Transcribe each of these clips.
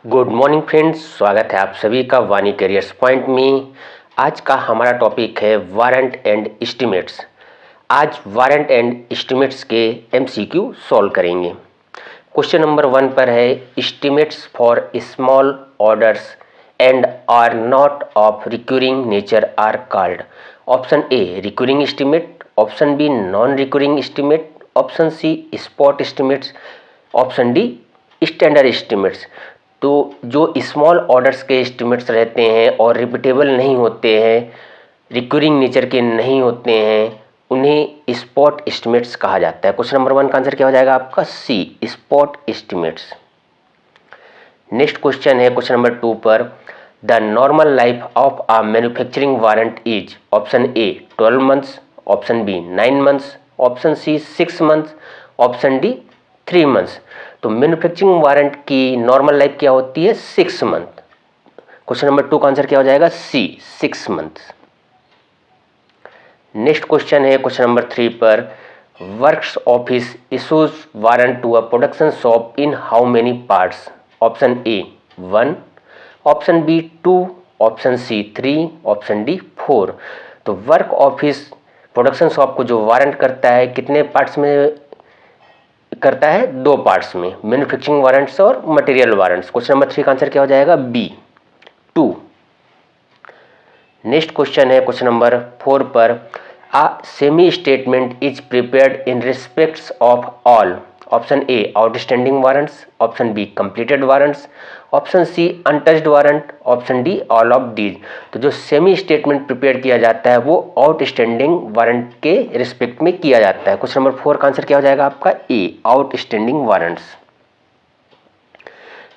Good morning friends, स्वागत है आप सभी का वानी करियर्स पॉइंट में। आज का हमारा टॉपिक है वारंट एंड एस्टिमेट्स। आज वारंट एंड एस्टिमेट्स के एमसीक्यू सॉल्व करेंगे। क्वेश्चन नंबर 1 पर है estimates for small orders and are not of recurring nature are called. Option A recurring estimate, option B non recurring estimate, option C spot estimates, option D standard estimates. तो जो small orders के estimates रहते हैं और repeatable नहीं होते हैं, recurring nature के नहीं होते हैं, उन्हें स्पॉट एस्टिमेट्स कहा जाता है। क्वेश्चन नंबर 1 का आंसर क्या हो जाएगा आपका? C, spot estimates. Next question है क्वेश्चन नंबर 2 पर, the normal life of a manufacturing warrant is. Option A 12 months, option B 9 months, option C 6 months, option D 3 months. तो मैन्युफैक्चरिंग वारंट की normal life क्या होती है? 6 month. Question number 2 का answer क्या हो जाएगा? C, 6 months. नेक्स्ट क्वेश्चन है क्वेश्चन नंबर 3 पर, works office issues warrant to a production shop in how many parts. Option A 1, option B 2, option C 3, option D 4। तो वर्क ऑफिस प्रोडक्शन शॉप को जो warrant करता है कितने parts में करता है? 2 पार्ट्स में, मैन्युफैक्चरिंग वारंट्स और मटेरियल वारंट्स। क्वेश्चन नंबर 3 का आंसर क्या हो जाएगा? बी, 2। नेक्स्ट क्वेश्चन है क्वेश्चन नंबर 4 पर, a semi statement is prepared in respects of all. Option A outstanding warrants, option B completed warrants, option C untouched warrant, option D all of these. तो जो semi statement prepare किया जाता है वो outstanding warrant के respect में किया जाता है। क्वेश्चन नंबर 4 का आंसर क्या हो जाएगा आपका? A, outstanding warrants.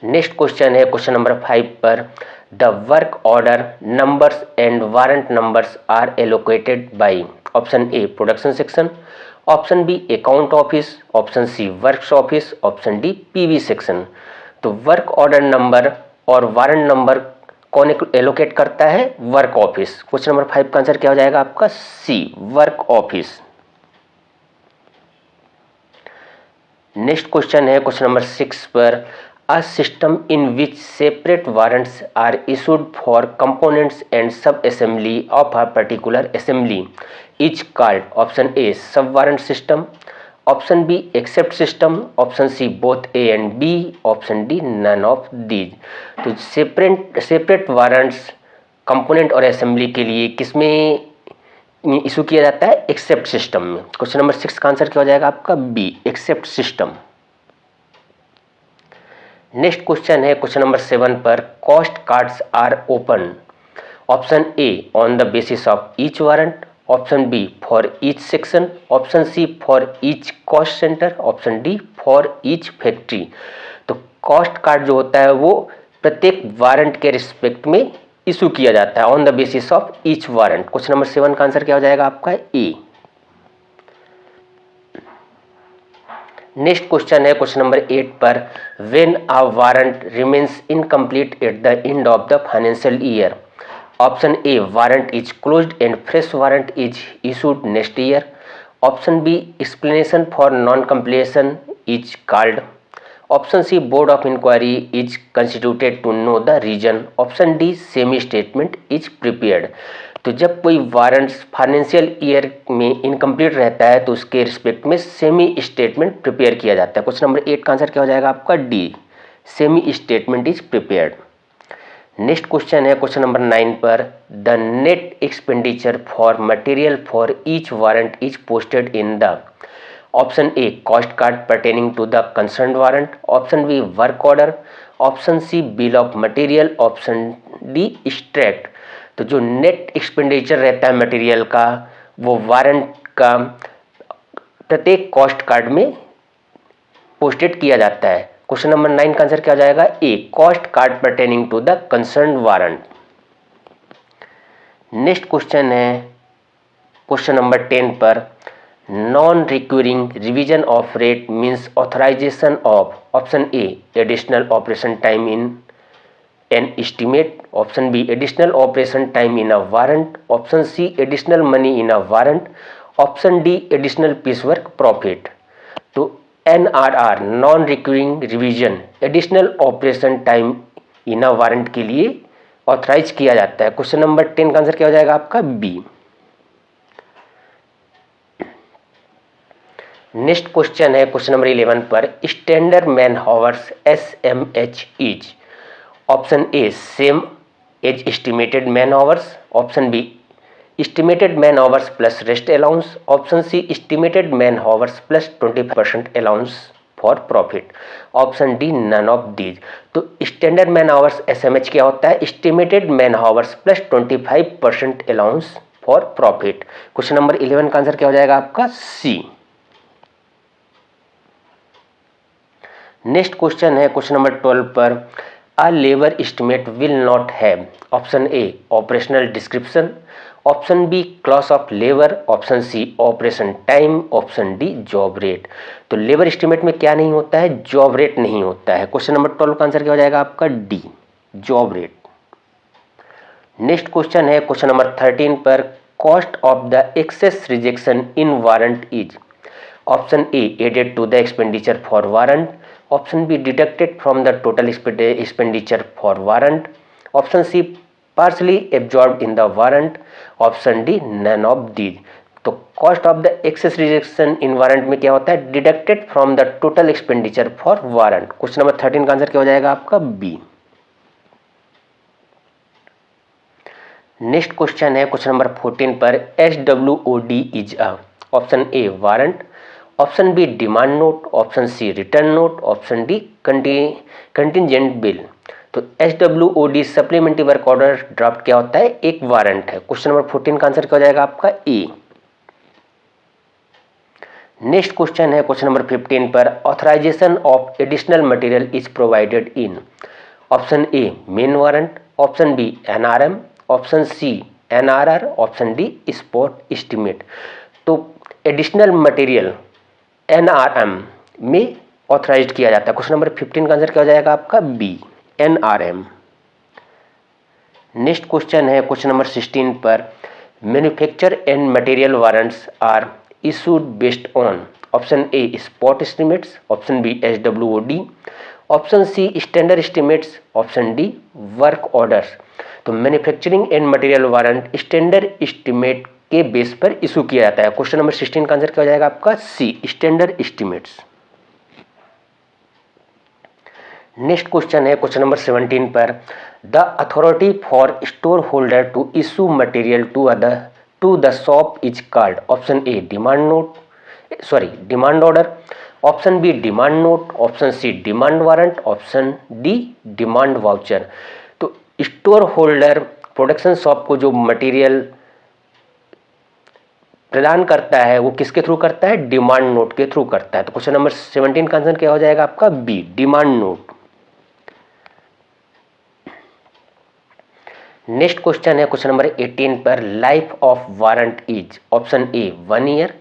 Next question है क्वेश्चन नंबर 5 पर, the work order numbers and warrant numbers are allocated by. Option A production section, option B account office, option C works office, option D PV section. तो work order number और warrant number कौन allocate करता है? Work office. Question number 5 का answer क्या हो जाएगा आपका? C, work office. Next question है क्वेश्चन नंबर 6 पर, a system in which separate warrants are issued for components and sub assembly of a particular assembly is called. Option A sub warrant system, option B except system, option C both A and B, option D none of these. तो separate warrants component और assembly के लिए किसमें issue किया जाता है? Except system में। Question number 6 का आंसर क्या हो जाएगा आपका? B, except system. Next question है क्वेश्चन नंबर 7 पर, cost cards are open. Option A on the basis of each warrant, option B for each section, option C for each cost centre, option D for each factory. तो cost card जो होता है वो प्रत्येक warrant के respect में issue किया जाता है on the basis of each warrant. Question number 7 का आंसर क्या हो जाएगा आपका? ए। नेक्स्ट क्वेश्चन है क्वेश्चन नंबर 8 पर, when a warrant remains incomplete at the end of the financial year. Option A warrant is closed and fresh warrant is issued next year, option B explanation for non completion is called, option C board of inquiry is constituted to know the reason, option D semi statement is prepared. तो जब कोई warrants financial year में incomplete रहता है तो उसके respect में semi statement prepare किया जाता है। क्वेश्चन नंबर 8 का आंसर क्या हो जाएगा आपका? D, semi statement is prepared. Next question है क्वेश्चन नंबर 9 पर, the net expenditure for material for each warrant is posted in the. Option A cost card pertaining to the concern warrant, option B work order, option C bill of material, option D extract. तो जो net expenditure रहता है material का वो warrant का प्रत्येक cost card में posted किया जाता है। क्वेश्चन नंबर 9 का आंसर क्या हो जाएगा? A, cost card pertaining to the concern warrant. Next question है क्वेश्चन नंबर 10 पर, non recurring revision of rate means authorisation of. Option A additional operation time in an estimate, option B additional operation time in a warrant, option C additional money in a warrant, option D additional piecework profit। तो NRR non recurring revision additional operation time इन warrant के लिए authorise किया जाता है। Question number 10 का answer क्या हो जाएगा आपका बी। नेक्स्ट क्वेश्चन है क्वेश्चन नंबर 11 पर standard man hours SMH is option A same as estimated man hours, option B estimated man hours plus rest allowance, option C estimated man hours plus 20% allowance for profit, option D none of these. तो standard man hours SMH क्या होता है? Estimated man hours plus 25% allowance for profit. Question number 11 का answer क्या हो जाएगा आपका C. Next question है क्वेश्चन नंबर 12 पर a labour estimate will not have option A operational description, option B class of labour, option C operation time, option D job rate. तो labour estimate में क्या नहीं होता है? जॉब रेट नहीं होता है। क्वेश्चन नंबर 12 का आंसर क्या हो जाएगा आपका D job rate. Next question है क्वेश्चन नंबर 13 पर cost of the excess rejection in warrant is option A added to the expenditure for warrant, option B deducted from the total expenditure for warrant, option C partly absorbed in the warrant, option D none of these. तो cost of the excess rejection in warrant में क्या होता है? Deducted from the total expenditure for warrant. Question number 13 का answer क्या हो जाएगा आपका बी। नेक्स्ट क्वेश्चन है क्वेश्चन नंबर 14 पर SWOD is a option A warrant, option B demand note, option C return note, option D contingent bill. तो SWOD supplementary work order draft क्या होता है? एक वारंट है। क्वेश्चन नंबर 14 का answer क्या हो जाएगा आपका ए। नेक्स्ट क्वेश्चन है क्वेश्चन नंबर 15 पर authorisation of additional material is provided in option A main warrant, option B NRM, option C NRR, option D spot estimate. तो एडिशनल मटेरियल NRM में authorise किया जाता है। क्वेश्चन नंबर 15 का answer क्या हो जाएगा आपका बी NRM। नेक्स्ट क्वेश्चन है क्वेश्चन नंबर 16 पर manufacture and material warrants are issued based on option A spot estimates, option B SWOD, option C standard estimates, option D work orders. तो manufacturing and material warrant standard estimate के base पर issue किया जाता है। Question number 16 का answer क्या हो जाएगा आपका C standard estimates. Next question है क्वेश्चन नंबर 17 पर the authority for store holder to issue material to the shop is called option A demand order, option B demand note, option C demand warrant, option D demand voucher. तो store holder production shop को जो material प्रदान करता है वो किसके through करता है? डिमांड नोट के थ्रू करता है। तो क्वेश्चन नंबर 17 का आंसर क्या हो जाएगा आपका B demand note. Next question है क्वेश्चन नंबर 18 पर life of warrant is option A 1 year,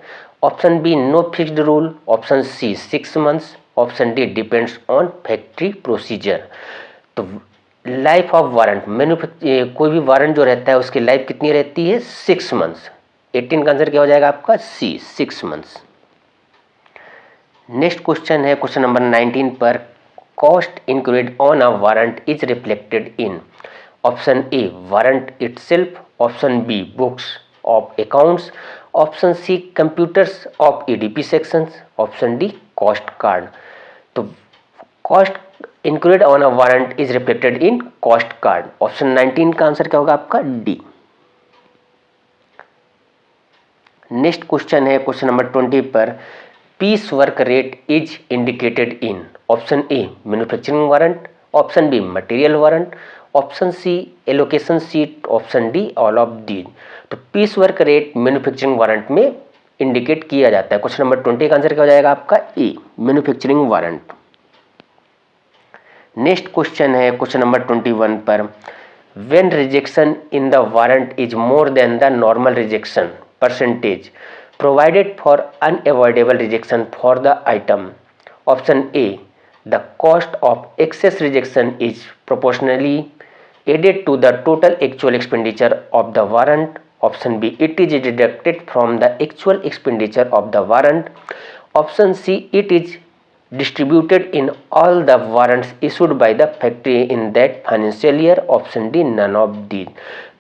option B no fixed rule, option C 6 months, option D depends on factory procedure. तो life of warrant कोई भी warrant जो रहता है उसकी life कितनी रहती है? 6 मंथ्स। 18 का आंसर क्या हो जाएगा आपका सी 6 मंथ्स। नेक्स्ट क्वेश्चन है क्वेश्चन नंबर 19 पर cost included on a warrant is reflected in option A warrant itself, option B books of accounts, option C computers of EDP sections, option D cost card. तो cost included on a warrant is reflected in cost card. Option 19 का answer क्या होगा आपका D. Next question है question number 20 पर piece work rate is indicated in option A manufacturing warrant, option B material warrant, option C allocation sheet, option D all of these. तो piece work rate manufacturing warrant में indicate किया जाता है। Question number 20 का answer क्या हो जाएगा आपका A manufacturing warrant. Next question है क्वेश्चन नंबर 21 पर when rejection in the warrant is more than the normal rejection percentage provided for unavoidable rejection for the item. Option A, the cost of excess rejection is proportionally added to the total actual expenditure of the warrant. Option B, it is deducted from the actual expenditure of the warrant. Option C, it is distributed in all the warrants issued by the factory in that financial year. Option D none of these.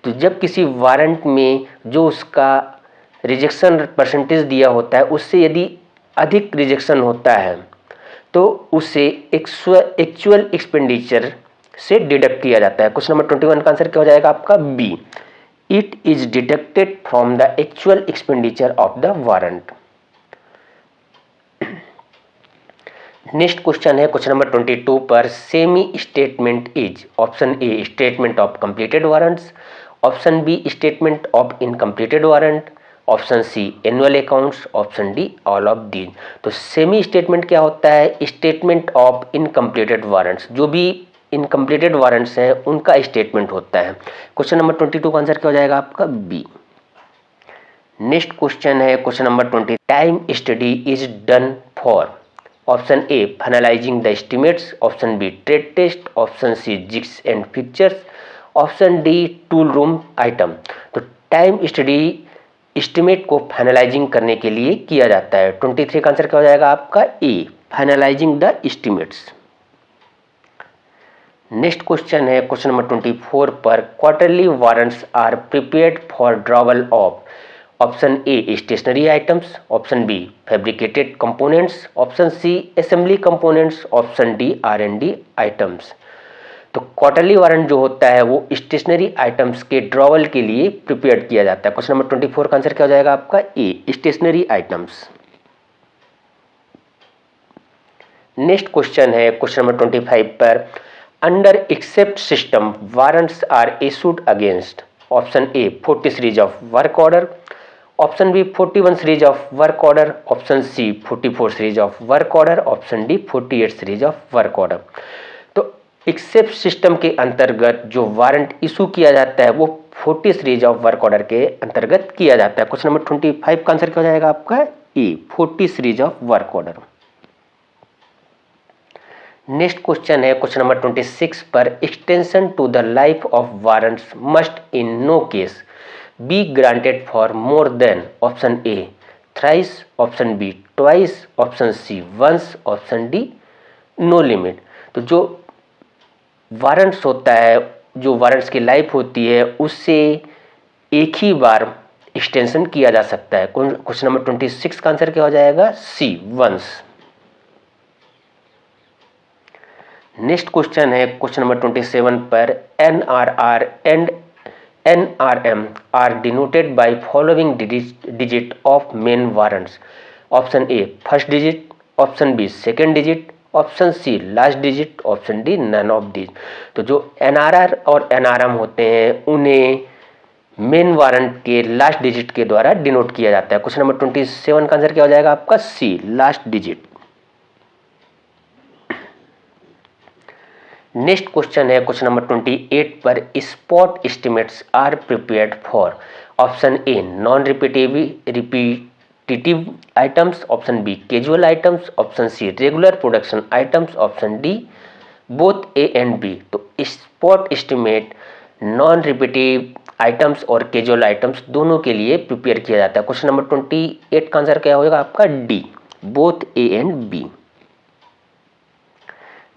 तो जब किसी warrant में जो उसका rejection percentage दिया होता है उससे यदि अधिक रिजेक्शन होता है तो उसे एक्चुअल एक्सपेंडिचर से डिडक्ट किया जाता है। क्वेश्चन नंबर 21 का आंसर क्या हो जाएगा आपका B, it is deducted from the actual expenditure of the warrant. Next question है क्वेश्चन नंबर 22 पर, semi statement is, option A statement of completed warrants, option B statement of incompleted warrant, option C annual accounts, option D all of these. तो semi statement क्या होता है, statement of incompleted warrants, जो भी incompleted warrants हैं उनका statement होता है। क्वेश्चन नंबर 22 का आंसर क्या हो जाएगा आपका बी। नेक्स्ट क्वेश्चन है question number 20, time study is done for, option A finalising the estimates, option B trade test, option C jigs and pictures, option D tool room item. तो time study estimate को finalising करने के लिए किया जाता है। 23 का आंसर क्या हो जाएगा आपका A, finalising the estimates. Next question है क्वेश्चन नंबर 24 पर, quarterly warrants are prepared for drawal of, option A stationery items, option B fabricated components, option C assembly components, option D R&D items. तो quarterly warrant जो होता है वो stationery items के drawer के लिए प्रिपेयर किया जाता है। क्वेश्चन नंबर 24 का आंसर क्या हो जाएगा आपका A, stationery items. Next question है क्वेश्चन नंबर 25 पर, under except system warrants are issued against, option A 40 series of work order, option B 41 series of work order, option C 44 series of work order, option D 48 series of work order. तो except system के अंतर्गत जो warrant issue किया जाता है वो 40 series of work order के अंतर्गत किया जाता है। क्वेश्चन नंबर 25 का आंसर क्या हो जाएगा आपका A, 40 series of work order. Next question है क्वेश्चन नंबर 26 पर, extension to the life of warrants must in no case be granted for more than, option A thrice, option B twice, option C once, option D no limit. तो जो warrants होता है, जो warrants की life होती है उससे एक ही बार एक्सटेंशन किया जा सकता है। क्वेश्चन नंबर 26 का आंसर क्या हो जाएगा सी, वंस। नेक्स्ट क्वेश्चन है क्वेश्चन नंबर 27 पर, NRR and NRM are denoted by following digit of main warrants, option A first digit, option B second digit, option C last digit, option D none of this. तो जो NRR और NRM होते हैं उन्हें main warrant के last digit के द्वारा denote किया जाता है। क्वेश्चन नंबर 27 का आंसर क्या हो जाएगा आपका C, last digit. Next question है क्वेश्चन नंबर 28 पर, spot estimates are prepared for, option A non repetitive items, option B casual items, option C regular production items, option D both A and B. तो spot estimate non repetitive items और casual items दोनों के लिए prepare किया जाता है। Question number 28 का answer क्या होगा आपका D, both A and B.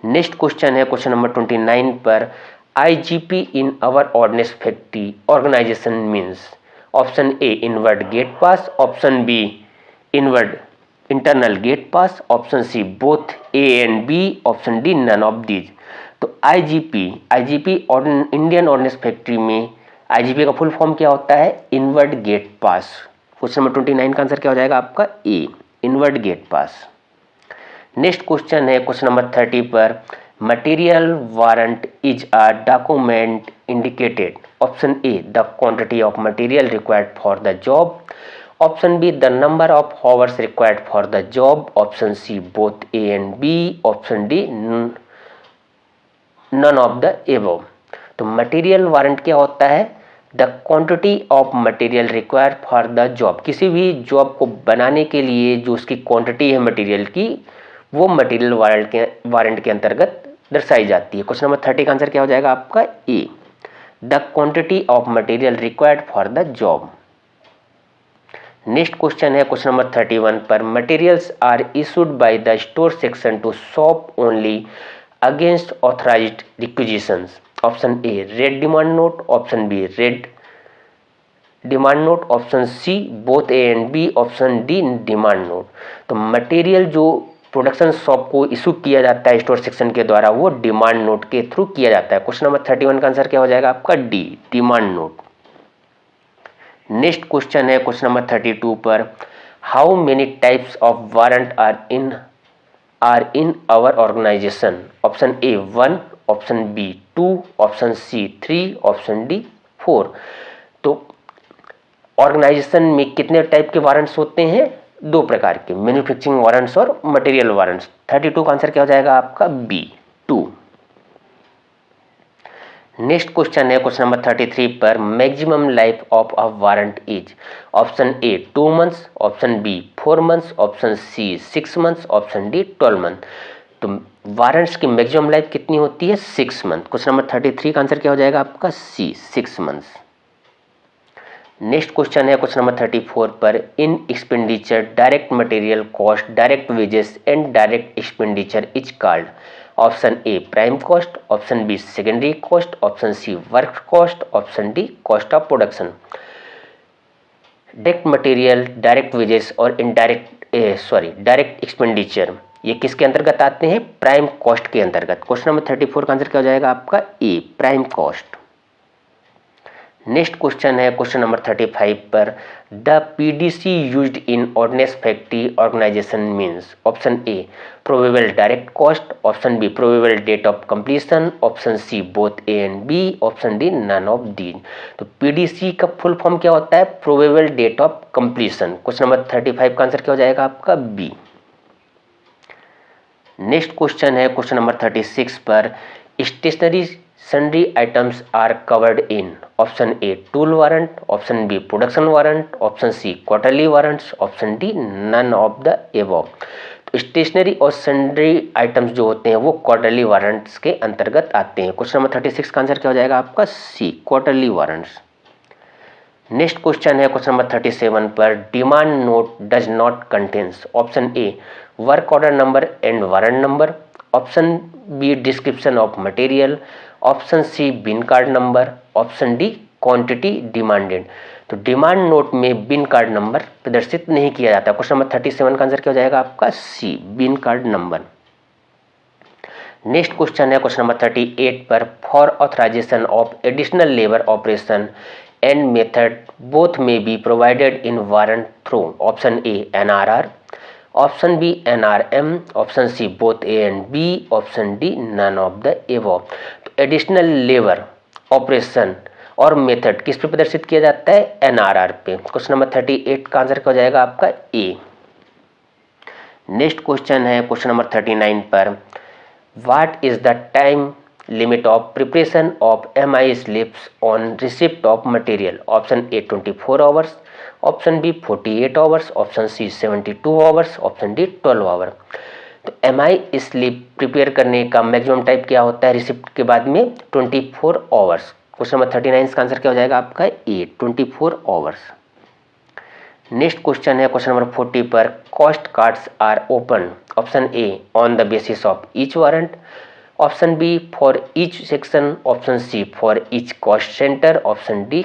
Next question है क्वेश्चन नंबर 29 पर, IGP in our ordnance factory organisation means, option A inward gate pass, option B inward internal gate pass, option C both A and B, option D none of these. तो IGP Indian ordnance factory में IGP का full form क्या होता है, inward gate pass. Question number 29 का answer क्या हो जाएगा आपका ए, inward gate pass. Next question है क्वेश्चन नंबर 30 पर, material warrant is a document indicated, option A the quantity of material required for the job, option B the number of hours required for the job, option C both A and B, option D none of the above. तो material warrant क्या होता है, the quantity of material required for the job, किसी भी job को बनाने के लिए जो उसकी क्वांटिटी है मटेरियल की वो मटेरियल वारंट के अंतर्गत दर्शाई जाती है। क्वेश्चन नंबर 30 का आंसर क्या हो जाएगा आपका A, the quantity of material required for the job. Next question है क्वेश्चन नंबर 31 पर materials are issued by the store section to shop only against authorised requisitions. Option A red demand note, option B red demand note, option C both A and B, option D demand note. तो material जो production shop को issue किया जाता है store section के द्वारा वो demand note के थ्रू किया जाता है। क्वेश्चन नंबर 31 का आंसर क्या हो जाएगा आपका D demand note. Next question है क्वेश्चन नंबर 32 पर how many types of warrant are in our organisation. Option A 1, option B 2, option C 3, option D 4। तो ऑर्गेनाइजेशन में कितने टाइप के वारंट्स होते हैं? 2 प्रकार के, मैन्युफैक्चरिंग वारंट्स और मटेरियल वारंट्स। 32 का आंसर क्या हो जाएगा आपका बी 2। नेक्स्ट क्वेश्चन है क्वेश्चन नंबर 33 पर maximum life of a warrant is. Option A 2 months, option B 4 months, option C 6 months, option D 12 month. तो वारंट्स की मैक्सिमम लाइफ कितनी होती है? 6 मंथ। क्वेश्चन नंबर 33 का आंसर क्या हो जाएगा आपका सी 6 मंथ्स। नेक्स्ट क्वेश्चन है क्वेश्चन नंबर 34 पर in expenditure direct material cost, direct wages and direct expenditure is called. Option A prime cost, option B secondary cost, option C work cost, option D cost of production. Direct material, direct wages और direct expenditure ये किसके अंतर्गत आते हैं? Prime cost के अंतर्गत। Question number 34 का answer क्या हो जाएगा आपका A prime cost. Next question है क्वेश्चन नंबर 35 पर the PDC used in ordnance factory organisation means. Option A probable direct cost, option B probable date of completion, option C both A and B, option D none of these. तो PDC का full form क्या होता है? Probable date of completion. Question number 35 का answer क्या हो जाएगा आपका बी। नेक्स्ट क्वेश्चन है क्वेश्चन नंबर 36 पर stationery sundry items are covered in। Option A tool warrant, option B production warrant, option C quarterly warrants, option D none of the above. तो stationery और sundry items जो होते हैं वो quarterly warrants के अंतर्गत आते हैं। क्वेश्चन नंबर 36 का आंसर क्या हो जाएगा आपका C quarterly warrants. Next question है क्वेश्चन नंबर 37 पर demand note does not contains. Option A work order number and warrant number, option B description of material, option C bin card number, option D quantity demanded. तो demand note में bin card number प्रदर्शित नहीं किया जाता। Question number 37 का answer क्या हो जाएगा आपका C bin card number. Next question है क्वेश्चन नंबर 38 पर for authorisation of additional labour operation and method both may be provided in warrant through. Option A NRR, option B NRM, option C both A and B, option D none of the above. तो additional labour operation और method किस पे प्रदर्शित किया जाता है? NRR पे। Question number 38 का आंसर क्या हो जाएगा आपका ए। नेक्स्ट क्वेश्चन है क्वेश्चन नंबर 39 पर what is the time limit of preparation of MI slips on receipt of material. Option A 24 hours, option B 48 hours, option C 72 hours, option D 12 hour. तो MI slip prepare करने का maximum time क्या होता है receipt के बाद में? 24 hours. Question number 39 का आंसर क्या हो जाएगा आपका ए 24 आवर्स। नेक्स्ट क्वेश्चन है क्वेश्चन नंबर 40 पर cost cards are open. Option A on the basis of each warrant, option B for each section, option C for each cost centre, option D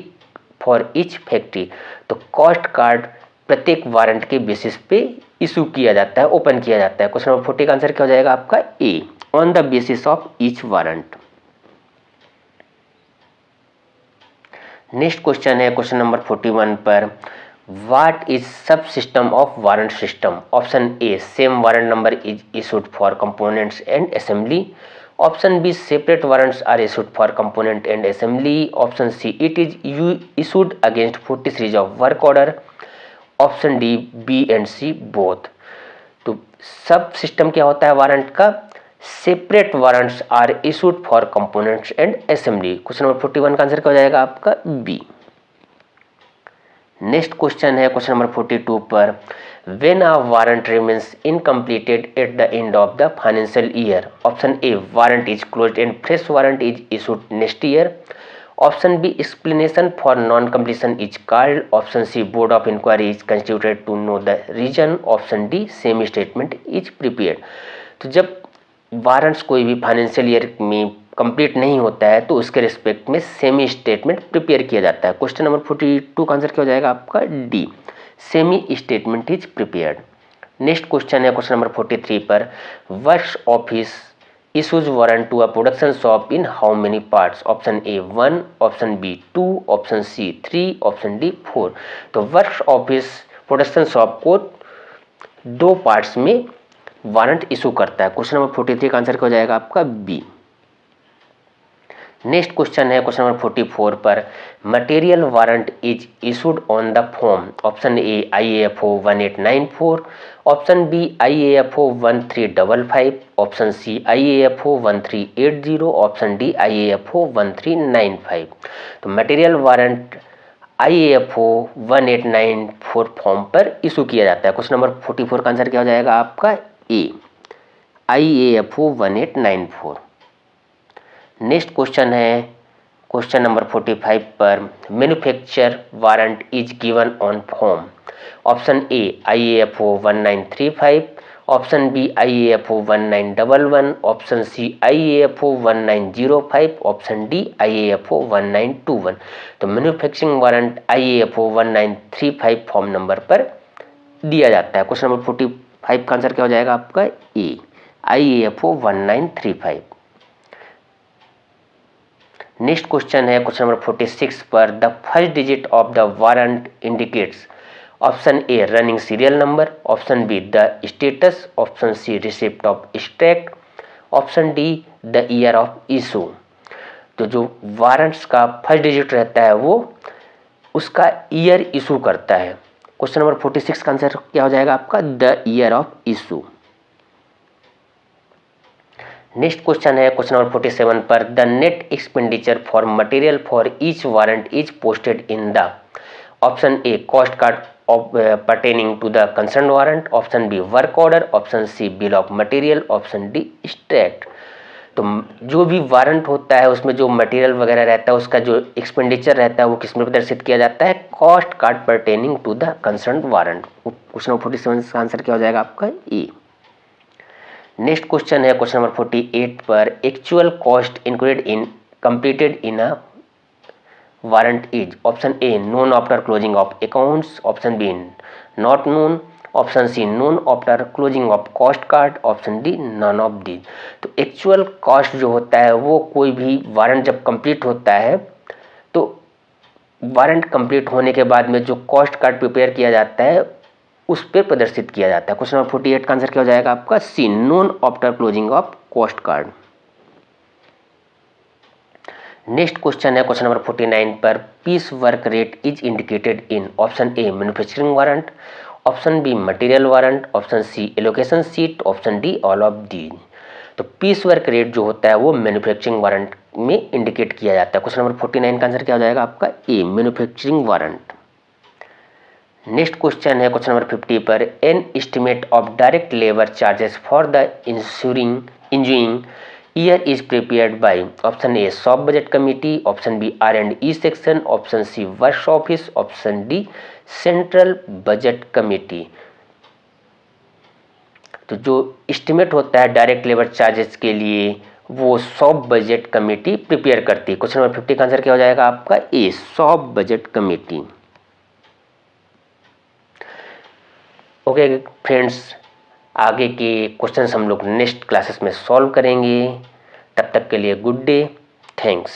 for each factory. तो cost card प्रत्येक warrant के basis पे issue किया जाता है, open किया जाता है। क्वेश्चन नंबर 40 का आंसर क्या हो जाएगा आपका A on the basis of each warrant. Next question है क्वेश्चन नंबर 41 पर what is sub system of warrant system. Option A same warrant number is issued for components and assembly, option B separate warrants are issued for component and assembly, option C it is issued against 40 series of work order, option D B and C both. तो sub system क्या होता है warrant का? Separate warrants are issued for components and assembly. Question number 41 का answer क्या हो जाएगा आपका बी। नेक्स्ट क्वेश्चन है क्वेश्चन नंबर 42 पर when a warrant remains incompleted at the end of the financial year. Option A warrant is closed and fresh warrant is issued next year, option B explanation for non completion is called, option C board of inquiry is constituted to know the reason, option D semi statement is prepared. तो जब warrants कोई भी financial year में complete नहीं होता है तो उसके रिस्पेक्ट में सेमी स्टेटमेंट प्रिपेयर किया जाता है। क्वेश्चन नंबर 42 का आंसर क्या हो जाएगा आपका D, semi statement is prepared. Next question है क्वेश्चन नंबर 43 पर, works office issues warrant to a production shop in how many parts, option A 1, option B 2, option C 3, option D 4। तो works office production shop को 2 parts में warrant issue करता है। Question number 43 का answer क्या हो जाएगा आपका बी। नेक्स्ट क्वेश्चन है क्वेश्चन नंबर 44 पर, material warrant is issued on the form, option A IAFO 1894, option B IAFO 1355, option C IAFO 1380, option D IAFO 1395। तो मटेरियल वारंट IAFO 1894 फॉर्म पर issue किया जाता है। क्वेश्चन नंबर 44 का answer क्या हो जाएगा आपका ए, IAFO 1894। नेक्स्ट क्वेश्चन है क्वेश्चन नंबर 45 पर, manufacture warrant is given on form, option A IAFO 1935, option B IAFO 1911, option C IAFO 1905, option D IAFO 1921। तो manufacturing warrant IAFO 1935 form number पर दिया जाता है। क्वेश्चन नंबर 45 का answer क्या हो जाएगा आपका ए, IAFO 1935। नेक्स्ट क्वेश्चन है क्वेश्चन नंबर 46 पर, the first digit of the warrant indicates, option A running serial number, option B the status, option C receipt of extract, option D the year of issue. तो जो warrants का first digit रहता है वो उसका year issue करता है। Question number 46 का आंसर क्या हो जाएगा आपका the year of issue. Next question है क्वेश्चन नंबर 47 पर, the net expenditure for material for each warrant is posted in the, option A cost card of pertaining to the concern warrant, option B work order, option C bill of material, option D extract. तो जो भी warrant होता है उसमें जो material वगैरह रहता है उसका जो एक्सपेंडिचर रहता है वो किस में प्रदर्शित किया जाता है, cost card pertaining to the concern warrant. Question number 47 का आंसर क्या हो जाएगा आपका ए। नेक्स्ट क्वेश्चन है क्वेश्चन नंबर 48 पर, actual cost included in completed in a warrant is, option A known after closing of accounts, option B not known, option C known after closing of cost card, option D none of these. तो actual cost जो होता है वो कोई भी warrant जब complete होता है तो वारंट कंप्लीट होने के बाद में जो कॉस्ट कार्ड प्रिपेयर किया जाता है उस पर प्रदर्शित किया जाता है। क्वेश्चन नंबर 48 का आंसर क्या हो जाएगा आपका C, known after closing of cost card. Next question है क्वेश्चन नंबर 49 पर, piece work rate is indicated in, option A manufacturing warrant, option B material warrant, option C allocation sheet, option D all of the. तो piece work rate जो होता है वो manufacturing warrant में indicate किया जाता है। क्वेश्चन नंबर 49 का आंसर क्या हो जाएगा आपका A, manufacturing warrant. Next question है क्वेश्चन नंबर 50 पर, an estimate of direct labour charges for the ensuing year is prepared by, option A shop budget committee, option B R&E section, option C works office, option D central budget committee. तो जो estimate होता है direct labour charges के लिए वो shop budget committee prepare करती है। Question number 50 का आंसर क्या हो जाएगा आपका A, shop budget committee. Okay friends, आगे के क्वेश्चंस हम लोग नेक्स्ट क्लासेस में सॉल्व करेंगे। तब तक के लिए गुड डे, थैंक्स।